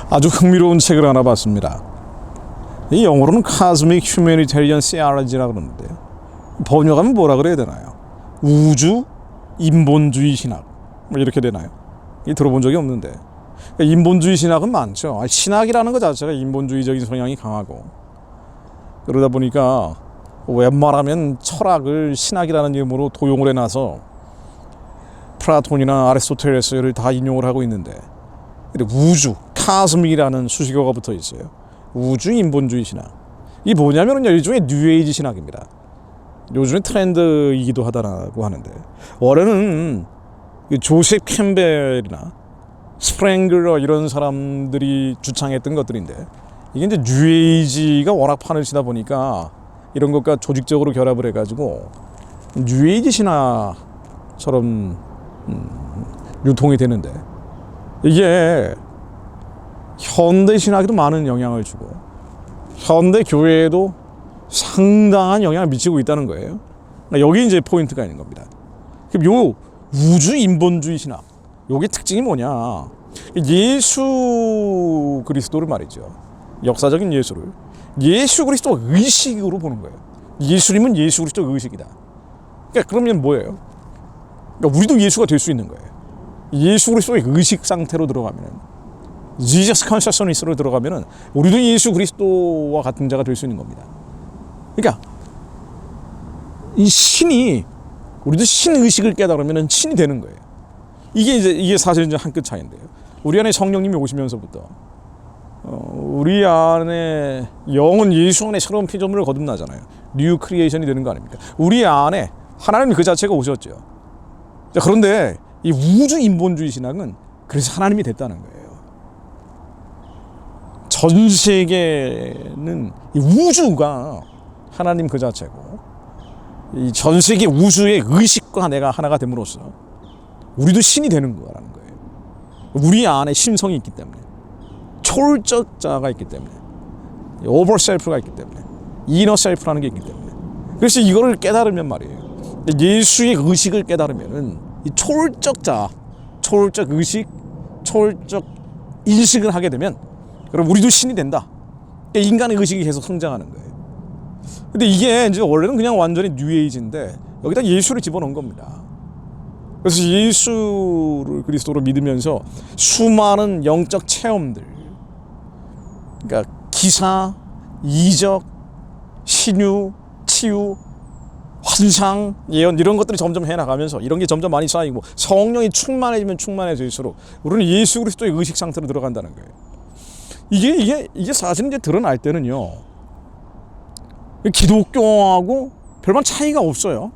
아주 흥미로운 책을 하나 봤습니다. 이 영어로는 Cosmic Humanitarian Theology라고 그러는데요. 번역하면 뭐라 그래야 되나요? 우주 인본주의 신학 뭐 이렇게 되나요? 이 들어본 적이 없는데, 인본주의 신학은 많죠. 신학이라는 것 자체가 인본주의적인 성향이 강하고, 그러다 보니까 웬만하면 철학을 신학이라는 이름으로 도용을 해놔서 플라톤이나 아리스토텔레스를 다 인용을 하고 있는데, 우주, 카스믹이라는 수식어가 붙어 있어요. 우주 인본주의 신학. 이게 뭐냐면요, 일종의 뉴에이지 신학입니다. 요즘에 트렌드이기도 하다라고 하는데, 원래는 조셉 캠벨이나 스프랭글러 이런 사람들이 주창했던 것들인데, 이게 이제 뉴에이지가 워낙 판을 치다 보니까 이런 것과 조직적으로 결합을 해가지고 뉴에이지 신화처럼 유통이 되는데, 이게 현대 신학에도 많은 영향을 주고 현대 교회에도 상당한 영향을 미치고 있다는 거예요. 여기 이제 포인트가 있는 겁니다. 그럼 요 우주 인본주의 신학, 요게 특징이 뭐냐? 예수 그리스도를 말이죠. 역사적인 예수를 예수 그리스도 의식으로 보는 거예요. 예수님은 예수 그리스도 의식이다. 그러니까 그러면 뭐예요? 그러니까 우리도 예수가 될 수 있는 거예요. 예수 그리스도의 의식 상태로 들어가면은, Jesus Consciousness로 들어가면은 우리도 예수 그리스도와 같은 자가 될 수 있는 겁니다. 그러니까 이 신이, 우리도 신 의식을 깨달으면은 신이 되는 거예요. 이게 사실 이제 한 끗 차이인데요. 우리 안에 성령님이 오시면서부터 우리 안에 영은 예수 안에 새로운 피조물을 거듭나잖아요. 뉴 크리에이션이 되는 거 아닙니까? 우리 안에 하나님 그 자체가 오셨죠. 자, 그런데 이 우주 인본주의 신학은 그래서 하나님이 됐다는 거예요. 전 세계는 이 우주가 하나님 그 자체고, 이 전 세계 우주의 의식과 내가 하나가 됨으로써 우리도 신이 되는 거라는 거예요. 우리 안에 심성이 있기 때문에, 초월적 자가 있기 때문에, 오버 셀프가 있기 때문에, 이너 셀프라는 게 있기 때문에, 그래서 이거를 깨달으면 말이에요, 예수의 의식을 깨달으면은 이 초월적 자, 초월적 의식, 초월적 인식을 하게 되면, 그럼 우리도 신이 된다. 인간의 의식이 계속 성장하는 거예요. 근데 이게 이제 원래는 그냥 완전히 뉴에이지인데 여기다 예수를 집어넣은 겁니다. 그래서 예수를 그리스도로 믿으면서 수많은 영적 체험들, 그러니까 기사, 이적, 신유, 치유, 환상, 예언, 이런 것들이 점점 해나가면서 이런 게 점점 많이 쌓이고, 성령이 충만해지면 충만해질수록 우리는 예수 그리스도의 의식 상태로 들어간다는 거예요. 이게 사실 이제 드러날 때는요, 기독교하고 별반 차이가 없어요.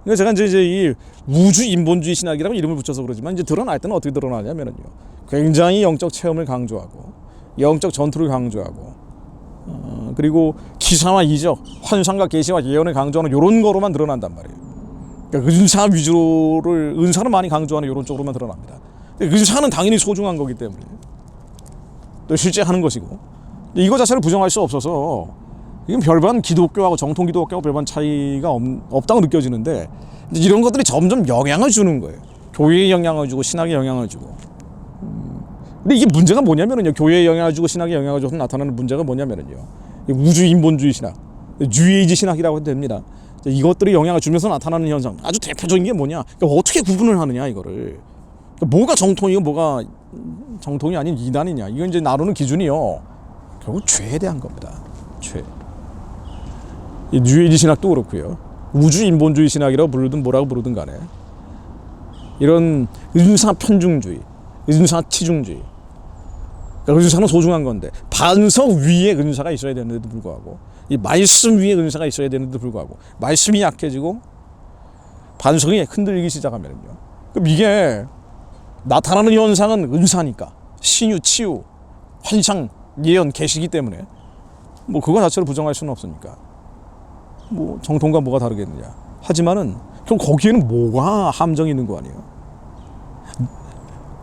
그러니까 제가 이제 이 우주 인본주의 신학이라고 이름을 붙여서 그러지만, 이제 드러날 때는 어떻게 드러나냐면요, 굉장히 영적 체험을 강조하고, 영적 전투를 강조하고, 그리고 기사와 이적, 환상과 계시와 예언을 강조하는 이런 거로만 드러난단 말이에요. 그러니까 은사 위주를, 은사를 많이 강조하는 이런 쪽으로만 드러납니다. 은사는 당연히 소중한 거기 때문에 또 실제 하는 것이고, 이거 자체를 부정할 수 없어서 이건 별반 기독교하고 정통 기독교하고 별반 차이가 없다고 느껴지는데, 이런 것들이 점점 영향을 주는 거예요. 교회에 영향을 주고 신학에 영향을 주고. 근데 이게 문제가 뭐냐면은요, 교회에 영향을 주고 신학에 영향을 줘서 나타나는 문제가 뭐냐면은요, 우주 인본주의 신학, 뉴에이지 신학이라고 해도 됩니다. 이것들이 영향을 주면서 나타나는 현상, 아주 대표적인 게 뭐냐, 그러니까 어떻게 구분을 하느냐, 이거를. 그러니까 뭐가 정통이고 뭐가 정통이 아닌 이단이냐, 이건 이제 나누는 기준이요, 결국 죄에 대한 겁니다. 죄. 이 뉴에이지 신학도 그렇고요, 우주 인본주의 신학이라고 부르든 뭐라고 부르든 간에, 이런 은사 편중주의, 은사 치중주의, 그러니까 은사는 소중한 건데 반석 위에 은사가 있어야 되는데도 불구하고, 이 말씀 위에 은사가 있어야 되는데도 불구하고 말씀이 약해지고 반석이 흔들리기 시작하면요, 그럼 이게 나타나는 현상은 은사니까, 신유, 치유, 환상, 예언, 계시기 때문에 뭐 그거 자체를 부정할 수는 없으니까 뭐 정통과 뭐가 다르겠느냐. 하지만은 그럼 거기에는 뭐가 함정이 있는 거 아니에요?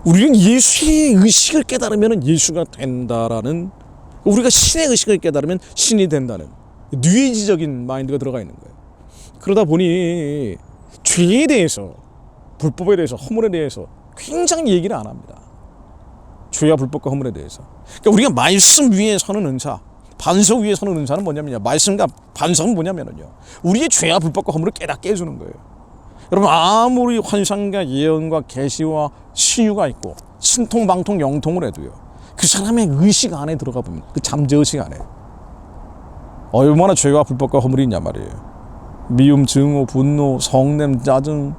우리는 예수의 의식을 깨달으면 예수가 된다라는, 우리가 신의 의식을 깨달으면 신이 된다는 뉴에이지적인 마인드가 들어가 있는 거예요. 그러다 보니 죄에 대해서 불법에 대해서, 허물에 대해서 굉장히 얘기를 안 합니다. 죄와 불법과 허물에 대해서. 그러니까 우리가 말씀 위에 서는 은사, 반석 위에 서는 은사는 뭐냐면요, 말씀과 반석은 뭐냐면요, 우리의 죄와 불법과 허물을 깨닫게 해주는 거예요. 여러분, 아무리 환상과 예언과 계시와 신유가 있고 신통방통 영통을 해도요, 그 사람의 의식 안에 들어가 보면, 그 잠재의식 안에 얼마나 죄와 불법과 허물이 있냐 말이에요. 미움, 증오, 분노, 성냄, 짜증,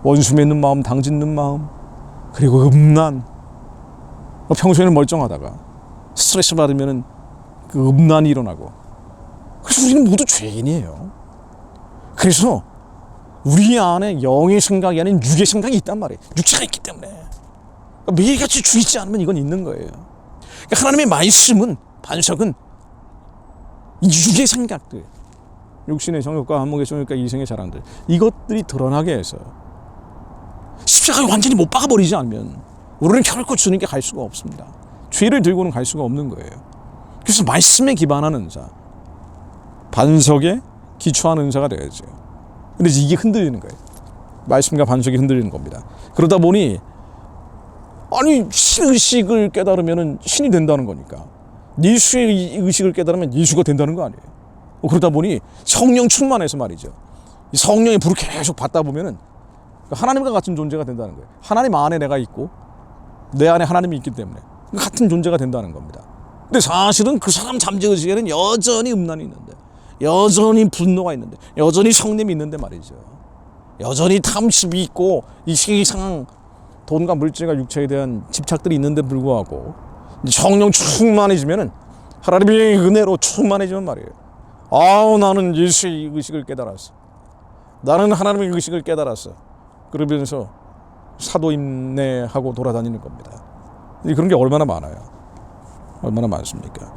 원수 맺는 마음, 당짓는 마음, 그리고 음란. 평소에는 멀쩡하다가 스트레스 받으면 그 음란이 일어나고. 그래서 우리는 모두 죄인이에요. 그래서 우리 안에 영의 생각이 아닌 육의 생각이 있단 말이에요. 육체가 있기 때문에. 매일같이 죽이지 않으면 이건 있는 거예요. 그러니까 하나님의 말씀은, 반석은 이 육의 생각들, 육신의 정욕과 한목의 정욕과 이생의 자랑들, 이것들이 드러나게 해서 십자가에 완전히 못 박아버리지 않으면 우리는 결코 주님께 갈 수가 없습니다. 죄를 들고는 갈 수가 없는 거예요. 그래서 말씀에 기반하는 은사, 반석에 기초한 은사가 되어야죠. 근데 이게 흔들리는 거예요. 말씀과 반석이 흔들리는 겁니다. 그러다 보니 아니, 신의식을 깨달으면 신이 된다는 거니까, 예수의 의식을 깨달으면 예수가 된다는 거 아니에요. 그러다 보니 성령 충만해서 말이죠, 성령의 불을 계속 받다 보면은 하나님과 같은 존재가 된다는 거예요. 하나님 안에 내가 있고 내 안에 하나님이 있기 때문에 같은 존재가 된다는 겁니다. 근데 사실은 그 사람 잠재의식에는 여전히 음란이 있는데, 여전히 분노가 있는데, 여전히 성냄이 있는데 말이죠, 여전히 탐심이 있고 이 세상 돈과 물질과 육체에 대한 집착들이 있는데 불구하고 성령 충만해지면은, 하나님의 은혜로 충만해지면 말이에요, 아우, 나는 예수의 의식을 깨달았어, 나는 하나님의 의식을 깨달았어, 그러면서 사도 인내하고 돌아다니는 겁니다. 그런 게 얼마나 많아요. 얼마나 많습니까?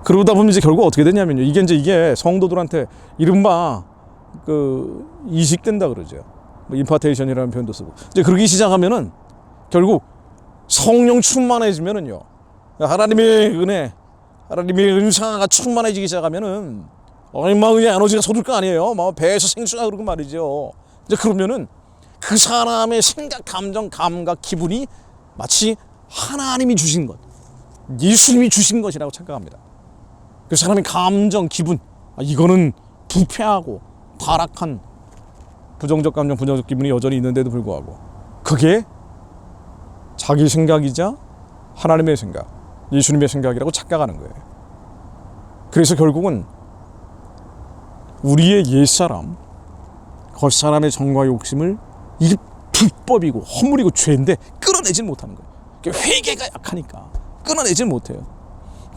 그러다 보면 이제 결국 어떻게 되냐면요, 이게 성도들한테 이른바 그 이식된다 그러죠. 뭐 임파테이션이라는 표현도 쓰고. 이제 그러기 시작하면은 결국 성령 충만해지면은요, 하나님의 은혜, 하나님의 은사가 충만해지기 시작하면은 얼마의 에너지가 솟을 거 아니에요. 막 배에서 생수가 흐르고 말이죠. 이제 그러면은 그 사람의 생각, 감정, 감각, 기분이 마치 하나님이 주신 것, 예수님이 주신 것이라고 착각합니다. 그 사람의 감정, 기분, 이거는 부패하고 타락한 부정적 감정, 부정적 기분이 여전히 있는데도 불구하고 그게 자기 생각이자 하나님의 생각, 예수님의 생각이라고 착각하는 거예요. 그래서 결국은 우리의 옛사람, 겉사람의 정과 욕심을, 이게 불법이고 허물이고 죄인데 끌어내지 못하는 거예요. 회개가 약하니까 끊어내지 못해요.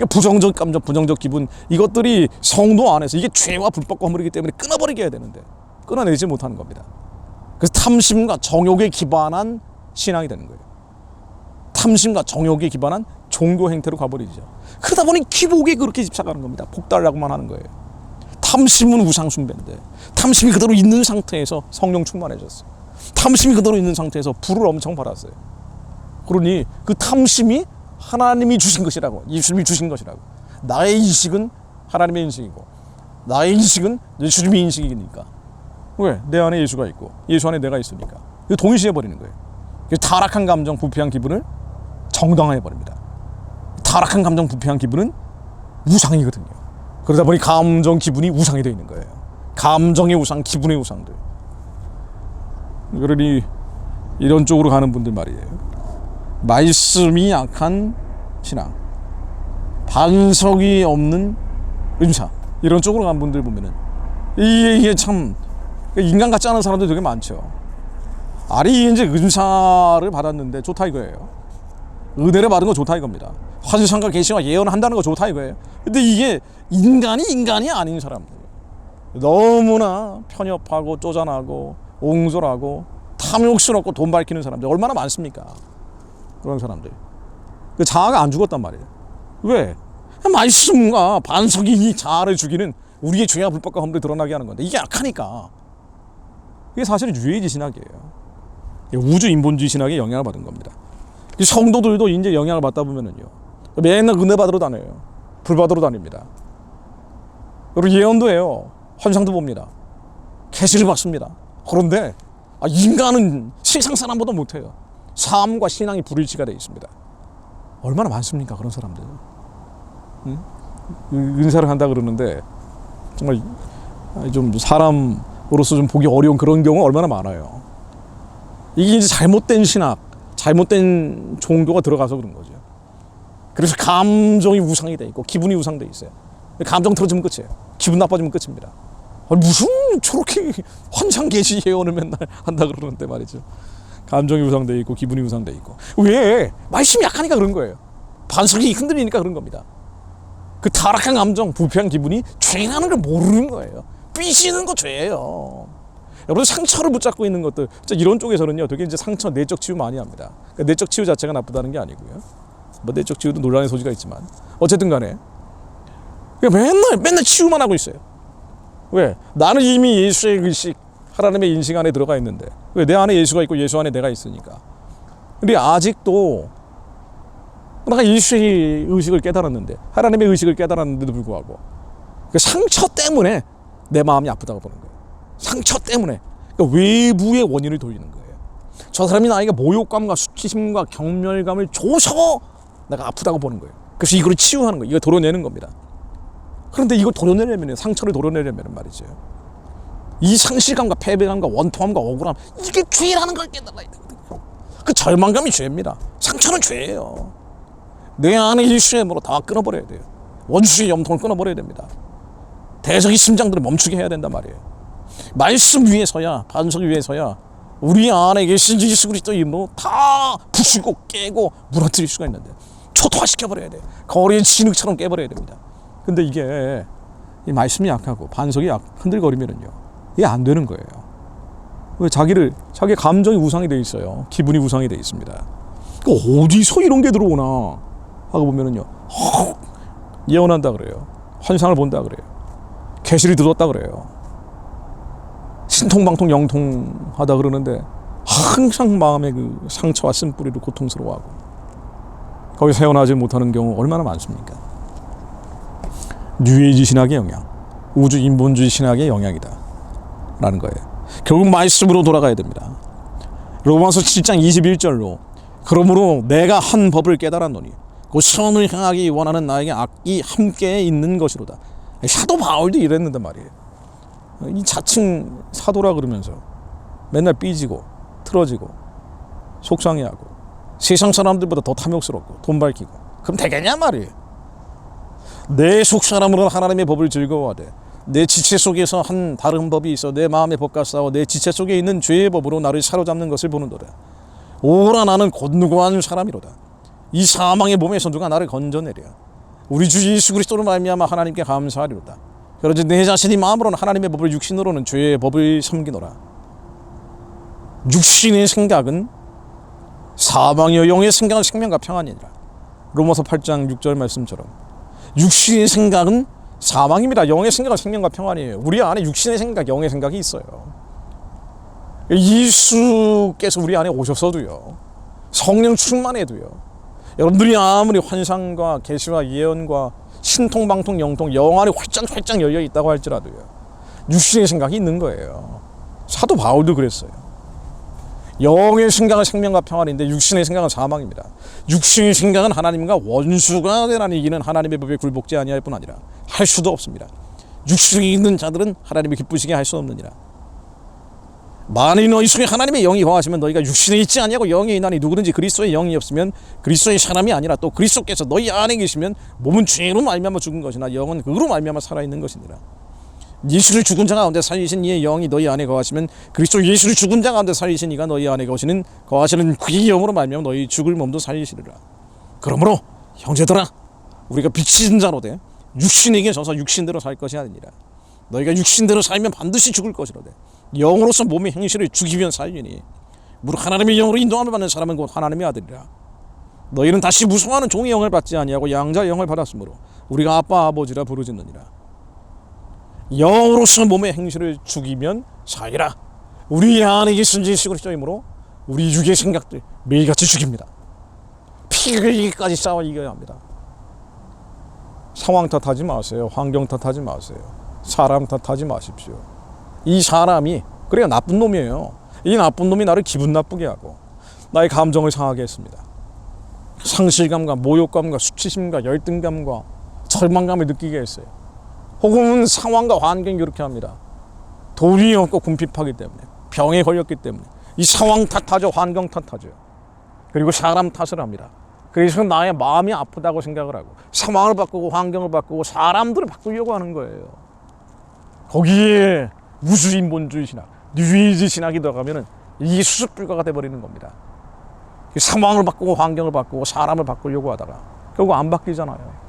부정적 감정, 부정적 기분, 이것들이 성도 안에서, 이게 죄와 불법과 허물이기 때문에 끊어버리게 해야 되는데 끊어내지 못하는 겁니다. 그래서 탐심과 정욕에 기반한 신앙이 되는 거예요. 탐심과 정욕에 기반한 종교 행태로 가버리죠. 그러다 보니 기복에 그렇게 집착하는 겁니다. 복 달라고만 하는 거예요. 탐심은 우상 숭배인데, 탐심이 그대로 있는 상태에서 성령 충만해졌어요. 탐심이 그대로 있는 상태에서 불을 엄청 받았어요. 그러니 그 탐심이 하나님이 주신 것이라고, 예수님이 주신 것이라고. 나의 인식은 하나님의 인식이고 나의 인식은 예수님의 인식이니까. 왜? 내 안에 예수가 있고 예수 안에 내가 있으니까. 이거 동일시해 버리는 거예요. 타락한 감정, 부패한 기분을 정당화해 버립니다. 타락한 감정, 부패한 기분은 우상이거든요. 그러다 보니 감정, 기분이 우상이 되어 있는 거예요. 감정의 우상, 기분의 우상들. 그러니 이런 쪽으로 가는 분들 말이에요, 말씀이 약한 신앙, 반석이 없는 은사, 이런 쪽으로 간 분들 보면은 이게 참 인간 같지 않은 사람들 되게 많죠. 아니, 이제 은사를 받았는데 좋다 이거예요. 은혜를 받은 거 좋다 이겁니다. 환상과 계시와 예언을 한다는 거 좋다 이거예요. 근데 이게 인간이 아닌 사람들, 너무나 편협하고 쪼잔하고 옹졸하고 탐욕스럽고 돈 밝히는 사람들 얼마나 많습니까? 그런 사람들. 그 자아가 안 죽었단 말이에요. 왜? 말씀과 반석이 이 자아를 죽이는, 우리의 죄와 불법과 허물이 드러나게 하는 건데, 이게 약하니까. 이게 사실은 유해지 신학이에요. 우주 인본주의 신학에 영향을 받은 겁니다. 성도들도 이제 영향을 받다 보면은요, 맨날 은혜 받으러 다녀요. 불 받으러 다닙니다. 그리고 예언도 해요. 환상도 봅니다. 계시를 받습니다. 그런데 인간은 세상 사람보다 못해요. 삶과 신앙이 불일치가 되어 있습니다. 얼마나 많습니까 그런 사람들. 응? 은사를 한다 그러는데 정말 좀 사람으로서 좀 보기 어려운 그런 경우가 얼마나 많아요. 이게 이제 잘못된 신학, 잘못된 종교가 들어가서 그런 거죠. 그래서 감정이 우상이 돼 있고 기분이 우상돼 있어요. 감정 틀어지면 끝이에요. 기분 나빠지면 끝입니다. 무슨 저렇게 환상계시 예언을 맨날 한다 그러는데 말이죠. 감정이 우상돼 있고 기분이 우상돼 있고. 왜? 말씀이 약하니까 그런 거예요. 반석이 흔들리니까 그런 겁니다. 그 타락한 감정, 부패한 기분이 죄라는 걸 모르는 거예요. 삐지는 거 죄예요. 여러분 상처를 붙잡고 있는 것들, 이런 쪽에서는요, 되게 이제 상처 내적 치유 많이 합니다. 그러니까 내적 치유 자체가 나쁘다는 게 아니고요. 뭐 내적 치유도 논란의 소지가 있지만 어쨌든 간에 맨날 치유만 하고 있어요. 왜? 나는 이미 예수의 의식, 하나님의 인식 안에 들어가 있는데 왜? 내 안에 예수가 있고 예수 안에 내가 있으니까. 근데 아직도 내가 예수의 의식을 깨달았는데, 하나님의 의식을 깨달았는데도 불구하고 그 상처 때문에 내 마음이 아프다고 보는 거예요. 상처 때문에. 그러니까 외부의 원인을 돌리는 거예요. 저 사람이 나에게 모욕감과 수치심과 경멸감을 줘서 내가 아프다고 보는 거예요. 그래서 이걸 치유하는 거예요. 이거 도려내는 겁니다. 그런데 이걸 도려내려면, 상처를 도려내려면 말이죠, 이 상실감과 패배감과 원통함과 억울함, 이게 죄라는 걸 깨달아야 되거든요. 그 절망감이 죄입니다. 상처는 죄예요. 내 안에 예수의 힘으로 다 끊어버려야 돼요. 원수의 염통을 끊어버려야 됩니다. 대적의 심장들을 멈추게 해야 된단 말이에요. 말씀 위에서야, 반석 위에서야 우리 안에 계신 예수 그리스도의 힘으로 다 부수고 깨고 무너뜨릴 수가 있는데, 초토화시켜버려야 돼요. 거리의 진흙처럼 깨버려야 됩니다. 근데 이게 이 말씀이 약하고 반석이 흔들거리면은요, 이게 안 되는 거예요. 왜? 자기 감정이 우상이 돼 있어요. 기분이 우상이 돼 있습니다. 그러니까 어디서 이런 게 들어오나 하고 보면은요, 예언한다 그래요. 환상을 본다 그래요. 계시를 들었다 그래요. 신통방통 영통하다 그러는데 항상 마음의 그 상처와 쓴뿌리로 고통스러워하고 거기서 헤어나지 못하는 경우 얼마나 많습니까? 뉴에이지 신학의 영향, 우주 인본주의 신학의 영향이다 라는 거예요. 결국 말씀으로 돌아가야 됩니다. 로마서 7장 21절로 그러므로 내가 한 법을 깨달았노니 그 선을 행하기 원하는 나에게 악이 함께 있는 것이로다. 사도 바울도 이랬는데 말이에요. 이 자칭 사도라 그러면서 맨날 삐지고 틀어지고 속상해하고 세상 사람들보다 더 탐욕스럽고 돈 밝히고 그럼 되겠냐 말이에요. 내 속사람으로는 하나님의 법을 즐거워하되 내 지체 속에서 한 다른 법이 있어 내 마음의 법과 싸워 내 지체 속에 있는 죄의 법으로 나를 사로잡는 것을 보는도다. 오라 나는 곤고한 사람이로다. 이 사망의 몸에서 누가 나를 건져내랴. 우리 주 예수 그리스도로 말미암아 하나님께 감사하리로다. 그러지 내 자신이 마음으로는 하나님의 법을, 육신으로는 죄의 법을 섬기노라. 육신의 생각은 사망이요 영의 생각은 생명과 평안이니라. 로마서 8장 6절 말씀처럼 육신의 생각은 사망입니다. 영의 생각은 생명과 평안이에요. 우리 안에 육신의 생각, 영의 생각이 있어요. 예수께서 우리 안에 오셨어도요, 성령 충만해도요, 여러분들이 아무리 환상과 계시와 예언과 신통방통 영통 영 안에 활짝 열려 있다고 할지라도요, 육신의 생각이 있는 거예요. 사도 바울도 그랬어요. 영의 생각은 생명과 평안인데 육신의 생각은 사망입니다. 육신의 생각은 하나님과 원수가 되나니 이는 하나님의 법에 굴복지 아니할 뿐 아니라 할 수도 없습니다. 육신이 있는 자들은 하나님을 기쁘시게 할 수 없느니라. 만일 너희 속에 하나님의 영이 거하시면 너희가 육신에 있지 아니하고 영에 있나니 누구든지 그리스도의 영이 없으면 그리스도의 사람이 아니라 또 그리스도께서 너희 안에 계시면 몸은 죄로 말미암아 죽은 것이나 영은 그로 말미암아 살아있는 것이니라. 예수를 죽은 자 가운데 살리신 이의 영이 너희 안에 거하시면 그리스도 예수를 죽은 자 가운데 살리신 이가 너희 안에 거하시는 그의 영으로 말미암아 너희 죽을 몸도 살리시리라. 그러므로 형제들아, 우리가 빛인 자로 돼 육신에게 져서 육신대로 살 것이 아니니라. 너희가 육신대로 살면 반드시 죽을 것이로되 영으로서 몸의 행실을 죽이면 살리니 무릇 하나님의 영으로 인도함을 받는 사람은 곧 하나님의 아들이라. 너희는 다시 무성하는 종의 영을 받지 아니하고 양자의 영을 받았으므로 우리가 아빠 아버지라 부르짖느니라. 영으로서 몸의 행실을 죽이면 살리라. 우리 안에 계신 예수 그리스도이므로 우리 육의 생각들 매일같이 죽입니다. 피흘리기까지 싸워 이겨야 합니다. 상황 탓하지 마세요. 환경 탓하지 마세요. 사람 탓하지 마십시오. 이 사람이 그래야 나쁜 놈이에요. 이 나쁜 놈이 나를 기분 나쁘게 하고 나의 감정을 상하게 했습니다. 상실감과 모욕감과 수치심과 열등감과 절망감을 느끼게 했어요. 혹은 상황과 환경이 그렇게 합니다. 돈이 없고 궁핍하기 때문에, 병에 걸렸기 때문에 이 상황 탓하죠. 환경 탓하죠. 그리고 사람 탓을 합니다. 그래서 나의 마음이 아프다고 생각을 하고 상황을 바꾸고 환경을 바꾸고 사람들을 바꾸려고 하는 거예요. 거기에 우주인본주의 신학, 뉴에이지 신학이 들어가면 이게 수습불가가 돼버리는 겁니다. 상황을 바꾸고 환경을 바꾸고 사람을 바꾸려고 하다가 결국 안 바뀌잖아요.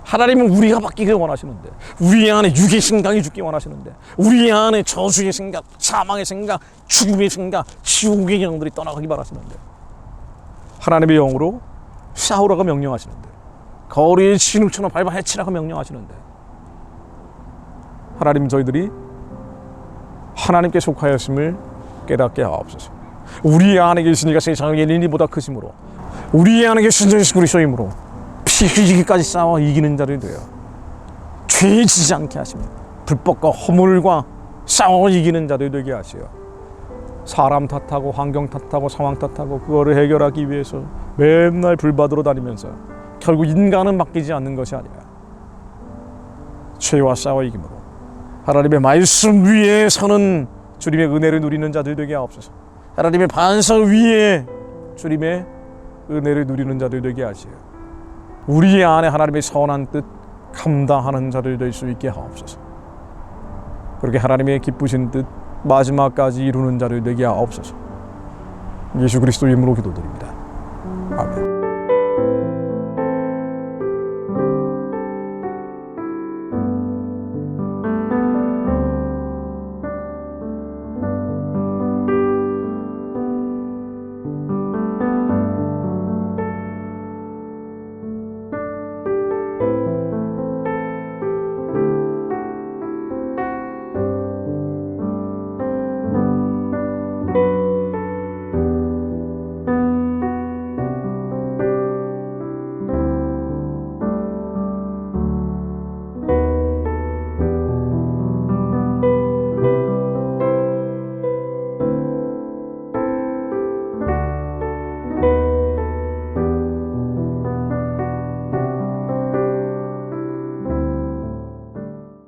하나님은 우리가 바뀌길 원하시는데, 우리 안에 육의 생각이 죽기 원하시는데, 우리 안에 저주의 생각, 사망의 생각, 죽음의 생각, 지옥의 영들이 떠나가기 바라시는데, 하나님의 영으로 싸우라고 명령하시는데, 거리에 진흙처럼 밟아 해치라고 명령하시는데, 하나님 저희들이 하나님께 속하였음을 깨닫게 하옵소서. 우리 안에 계신 이가 세상의 인리보다 크심으로, 우리 안에 계신 예수 그리스도이므로 피 흘리기까지 싸워 이기는 자들이 되어 죄에 지지 않게 하시며 불법과 허물과 싸워 이기는 자들이 되게 하시어 사람 탓하고 환경 탓하고 상황 탓하고 그거를 해결하기 위해서 맨날 불받으러 다니면서 결국 인간은 바뀌지 않는 것이 아니라 죄와 싸워 이김으로 하나님의 말씀 위에 서는 주님의 은혜를 누리는 자들 되게 하옵소서. 하나님의 반석 위에 주님의 은혜를 누리는 자들 되게 하시어 우리 안에 하나님의 선한 뜻 감당하는 자들 될 수 있게 하옵소서. 그렇게 하나님의 기쁘신 뜻 마지막까지 이루는 자들 되게 하옵소서. 예수 그리스도 이름으로 기도드립니다. 아멘.